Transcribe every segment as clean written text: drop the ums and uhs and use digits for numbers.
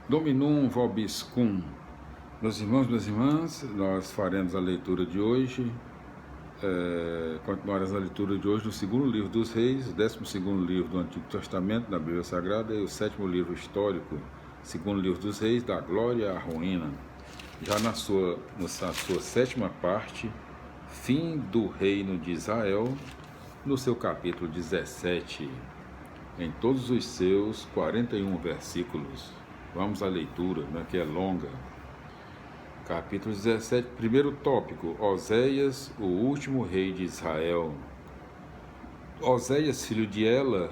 Dominum vobiscum. Meus irmãos, minhas irmãs, nós faremos a leitura de hoje, continuaremos a leitura de hoje do segundo livro dos Reis, o 12º livro do Antigo Testamento, da Bíblia Sagrada, e o 7º livro histórico, segundo livro dos Reis, da Glória à Ruína. Já na sua 7ª parte, fim do reino de Israel, no seu capítulo 17, em todos os seus 41 versículos. Vamos à leitura, que é longa. Capítulo 17, primeiro tópico, Oséias, o último rei de Israel. Oséias, filho de Ela,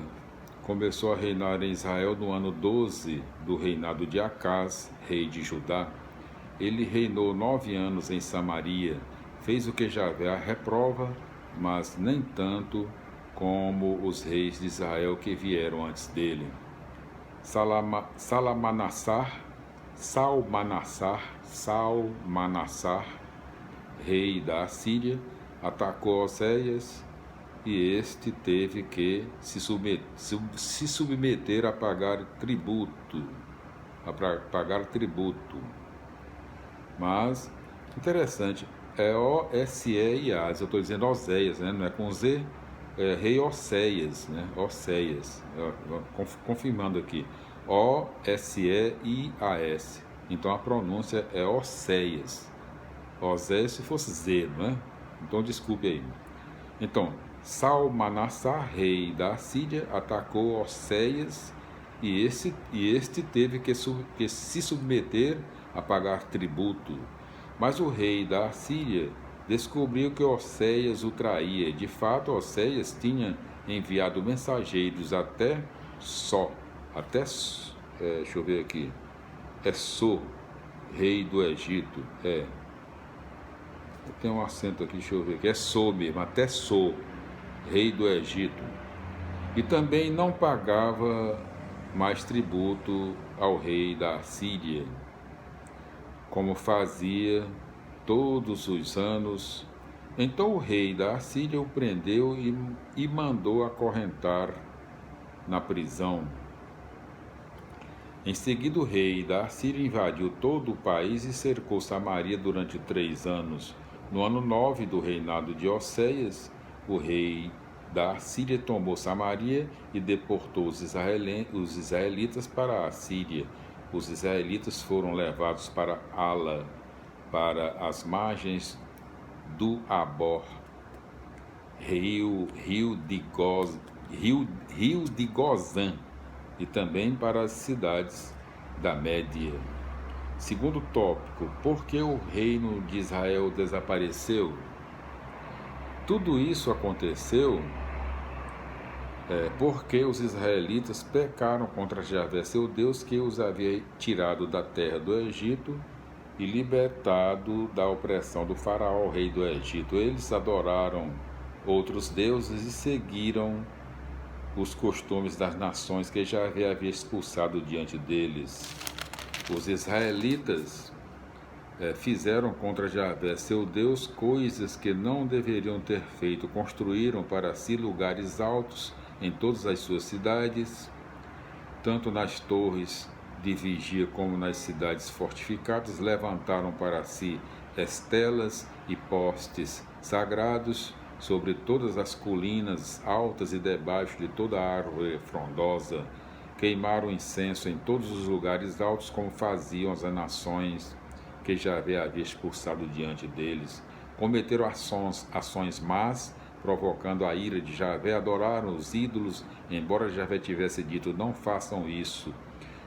começou a reinar em Israel no ano 12 do reinado de Acás, rei de Judá. Ele reinou 9 anos em Samaria, fez o que Javé a reprova, mas nem tanto como os reis de Israel que vieram antes dele. Salmanassar, rei da Assíria, atacou Oséias e este teve que se submeter a pagar tributo. Mas, interessante, é O-S-E-I-A-S, eu estou dizendo Oséias, não é com Z, é rei Oséias, Oséias, confirmando aqui, O-S-E-I-A-S, então a pronúncia é Oséias, Oséias se fosse Z, Então desculpe aí. Então, Salmanassar, rei da Assíria, atacou Oséias e este teve que se submeter a pagar tributo. Mas o rei da Assíria descobriu que Oséias o traía. De fato, Oséias tinha enviado mensageiros até deixa eu ver aqui, rei do Egito, tem um acento aqui, deixa eu ver aqui, mesmo, até rei do Egito, e também não pagava mais tributo ao rei da Assíria, como fazia todos os anos. Então o rei da Assíria o prendeu e mandou acorrentar na prisão. Em seguida, o rei da Assíria invadiu todo o país e cercou Samaria durante 3 anos. No ano 9 do reinado de Oséias, o rei da Assíria tomou Samaria e deportou os israelitas para a Assíria. Os israelitas foram levados para Ala, para as margens do Abor, rio de Gozã, e também para as cidades da Média. Segundo tópico, por que o reino de Israel desapareceu? Tudo isso aconteceu porque os israelitas pecaram contra Javé, seu Deus, que os havia tirado da terra do Egito e libertado da opressão do faraó, rei do Egito. Eles adoraram outros deuses e seguiram os costumes das nações que Javé havia expulsado diante deles. Os israelitas fizeram contra Javé, seu Deus, coisas que não deveriam ter feito. Construíram para si lugares altos em todas as suas cidades, tanto nas torres de vigia como nas cidades fortificadas. Levantaram para si estelas e postes sagrados sobre todas as colinas altas e debaixo de toda a árvore frondosa. Queimaram incenso em todos os lugares altos, como faziam as nações que Javé havia expulsado diante deles. Cometeram ações más, provocando a ira de Javé. Adoraram os ídolos, embora Javé tivesse dito: não façam isso.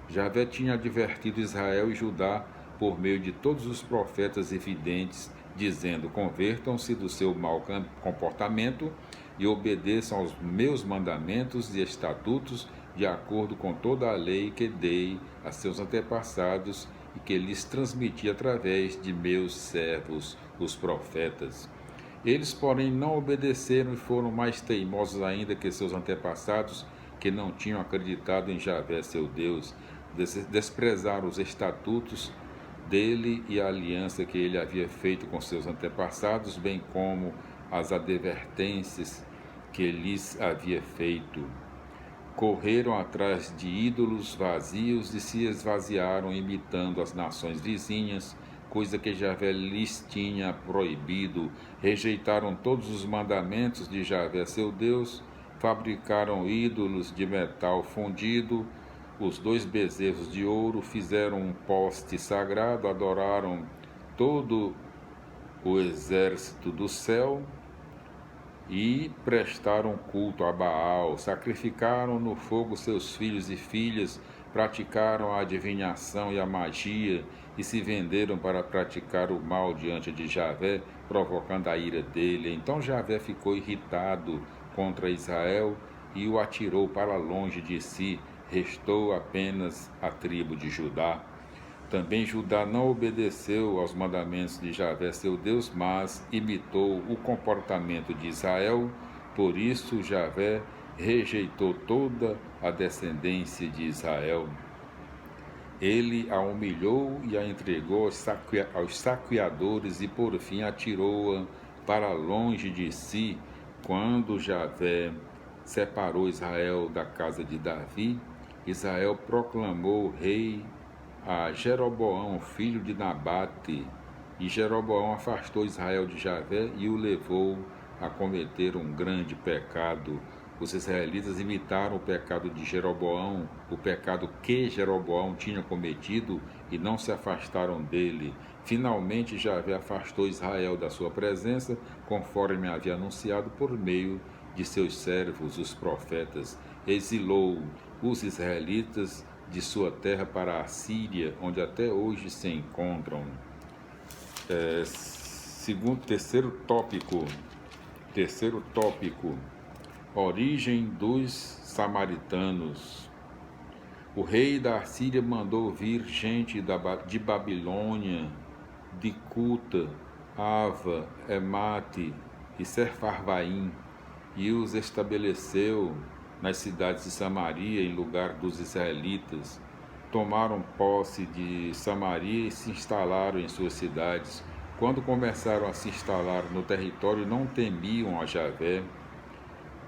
Javé tinha advertido Israel e Judá por meio de todos os profetas e videntes, dizendo: convertam-se do seu mau comportamento e obedeçam aos meus mandamentos e estatutos, de acordo com toda a lei que dei a seus antepassados e que lhes transmiti através de meus servos, os profetas. Eles, porém, não obedeceram e foram mais teimosos ainda que seus antepassados, que não tinham acreditado em Javé, seu Deus. Desprezaram os estatutos dele e a aliança que ele havia feito com seus antepassados, bem como as advertências que lhes havia feito. correram atrás de ídolos vazios e se esvaziaram imitando as nações vizinhas, coisa que Javé lhes tinha proibido. Rejeitaram todos os mandamentos de Javé, seu Deus, fabricaram ídolos de metal fundido, os 2 bezerros de ouro, fizeram um poste sagrado, adoraram todo o exército do céu e prestaram culto a Baal, sacrificaram no fogo seus filhos e filhas, praticaram a adivinhação e a magia e se venderam para praticar o mal diante de Javé, provocando a ira dele. Então Javé ficou irritado contra Israel e o atirou para longe de si, restou apenas a tribo de Judá. Também Judá não obedeceu aos mandamentos de Javé, seu Deus, mas imitou o comportamento de Israel. Por isso, Javé rejeitou toda a descendência de Israel. Ele a humilhou e a entregou aos saqueadores e, por fim, atirou-a para longe de si. Quando Javé separou Israel da casa de Davi, Israel proclamou rei a Jeroboão, filho de Nabate, e Jeroboão afastou Israel de Javé e o levou a cometer um grande pecado. Os israelitas imitaram o pecado de Jeroboão, o pecado que Jeroboão tinha cometido, e não se afastaram dele. Finalmente, Javé afastou Israel da sua presença, conforme havia anunciado por meio de seus servos, os profetas. Exilou os israelitas de sua terra para a Síria, onde até hoje se encontram. Terceiro tópico, origem dos samaritanos. O rei da Síria mandou vir gente de Babilônia, de Cuta, Ava, Emate e Sefarvaim, e os estabeleceu nas cidades de Samaria, em lugar dos israelitas. Tomaram posse de Samaria e se instalaram em suas cidades. Quando começaram a se instalar no território, não temiam a Javé,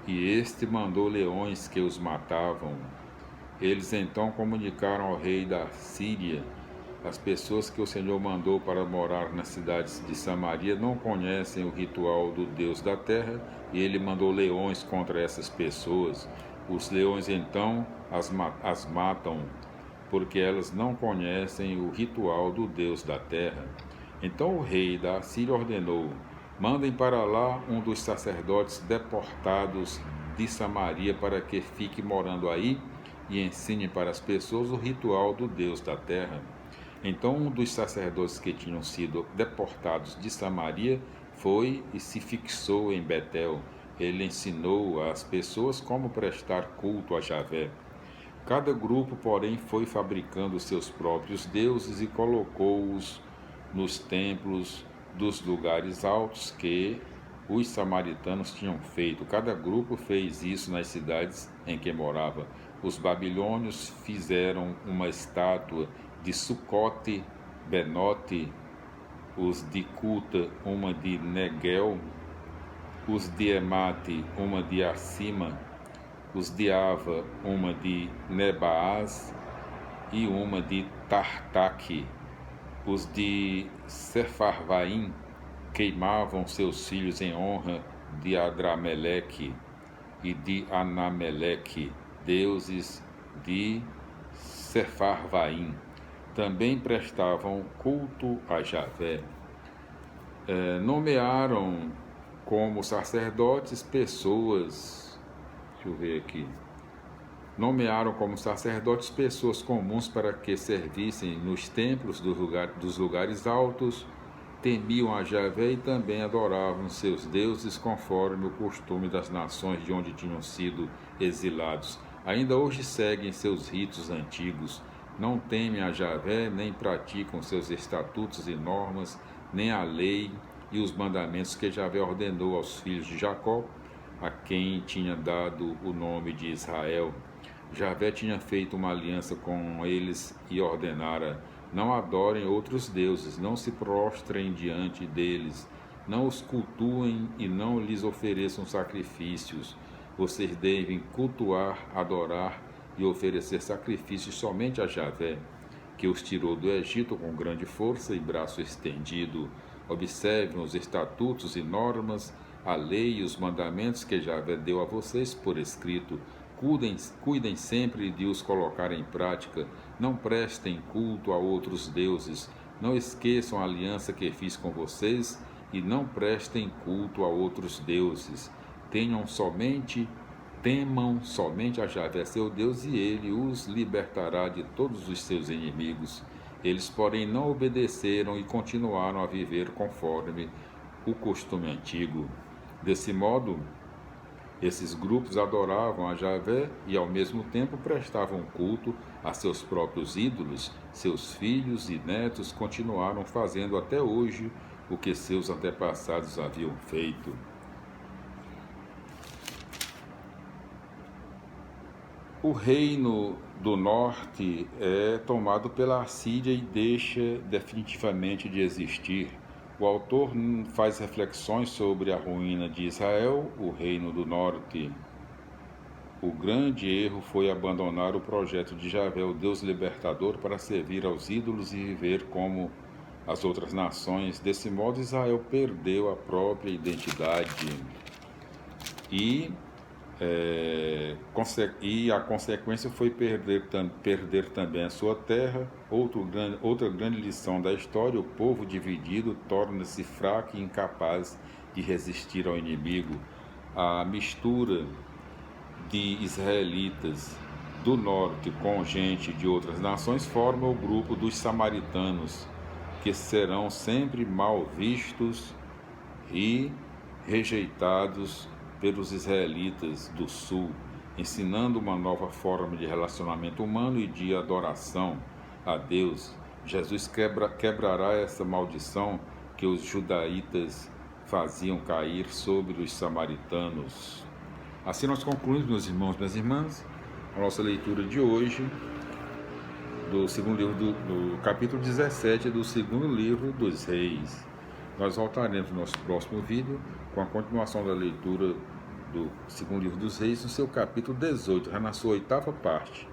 e este mandou leões que os matavam. Eles então comunicaram ao rei da Síria: as pessoas que o Senhor mandou para morar nas cidades de Samaria não conhecem o ritual do Deus da terra, e ele mandou leões contra essas pessoas. Os leões então as matam, porque elas não conhecem o ritual do Deus da terra. Então o rei da Síria ordenou: mandem para lá um dos sacerdotes deportados de Samaria para que fique morando aí e ensine para as pessoas o ritual do Deus da terra. Então um dos sacerdotes que tinham sido deportados de Samaria foi e se fixou em Betel. Ele ensinou às pessoas como prestar culto a Javé. Cada grupo, porém, foi fabricando seus próprios deuses e colocou-os nos templos dos lugares altos que os samaritanos tinham feito. Cada grupo fez isso nas cidades em que morava. Os babilônios fizeram uma estátua de Sucote, Benote, os de Cuta, uma de Negel, os de Emate, uma de Acima, os de Ava, uma de Nebaás e uma de Tartaque. Os de Sefarvaim queimavam seus filhos em honra de Adrameleque e de Anameleque, deuses de Sefarvaim. Também prestavam culto a Javé. Nomearam como sacerdotes pessoas, deixa eu ver aqui, nomearam como sacerdotes pessoas comuns para que servissem nos templos dos lugares altos, temiam a Javé e também adoravam seus deuses conforme o costume das nações de onde tinham sido exilados. Ainda hoje seguem seus ritos antigos, não temem a Javé, nem praticam seus estatutos e normas, nem a lei e os mandamentos que Javé ordenou aos filhos de Jacó, a quem tinha dado o nome de Israel. Javé tinha feito uma aliança com eles e ordenara: não adorem outros deuses, não se prostrem diante deles, não os cultuem e não lhes ofereçam sacrifícios. vocês devem cultuar, adorar e oferecer sacrifícios somente a Javé, que os tirou do Egito com grande força e braço estendido. Observem os estatutos e normas, a lei e os mandamentos que Javé deu a vocês por escrito. Cuidem sempre de os colocar em prática. Não prestem culto a outros deuses. Não esqueçam a aliança que fiz com vocês e não prestem culto a outros deuses. Temam somente a Javé, seu Deus, e ele os libertará de todos os seus inimigos. Eles, porém, não obedeceram e continuaram a viver conforme o costume antigo. Desse modo, esses grupos adoravam a Javé e, ao mesmo tempo, prestavam culto a seus próprios ídolos. Seus filhos e netos continuaram fazendo até hoje o que seus antepassados haviam feito. O reino do norte é tomado pela Assíria e deixa definitivamente de existir. O autor faz reflexões sobre a ruína de Israel, o reino do norte. O grande erro foi abandonar o projeto de Javé, o Deus libertador, para servir aos ídolos e viver como as outras nações. Desse modo, Israel perdeu a própria identidade e a consequência foi perder também a sua terra. Outra grande lição da história: o povo dividido torna-se fraco e incapaz de resistir ao inimigo. A mistura de israelitas do norte com gente de outras nações forma o grupo dos samaritanos, que serão sempre mal vistos e rejeitados pelos israelitas do sul, ensinando uma nova forma de relacionamento humano e de adoração a Deus. Jesus quebrará essa maldição que os judaítas faziam cair sobre os samaritanos. Assim nós concluímos, meus irmãos e minhas irmãs, a nossa leitura de hoje do segundo livro do capítulo 17 do segundo livro dos Reis. Nós voltaremos no nosso próximo vídeo com a continuação da leitura do segundo livro dos Reis, no seu capítulo 18, já na sua oitava parte,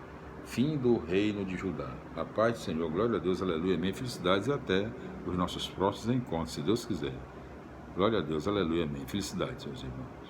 fim do reino de Judá. A paz do Senhor, glória a Deus, aleluia, amém, felicidades e até os nossos próximos encontros, se Deus quiser. Glória a Deus, aleluia, amém, felicidades, meus irmãos.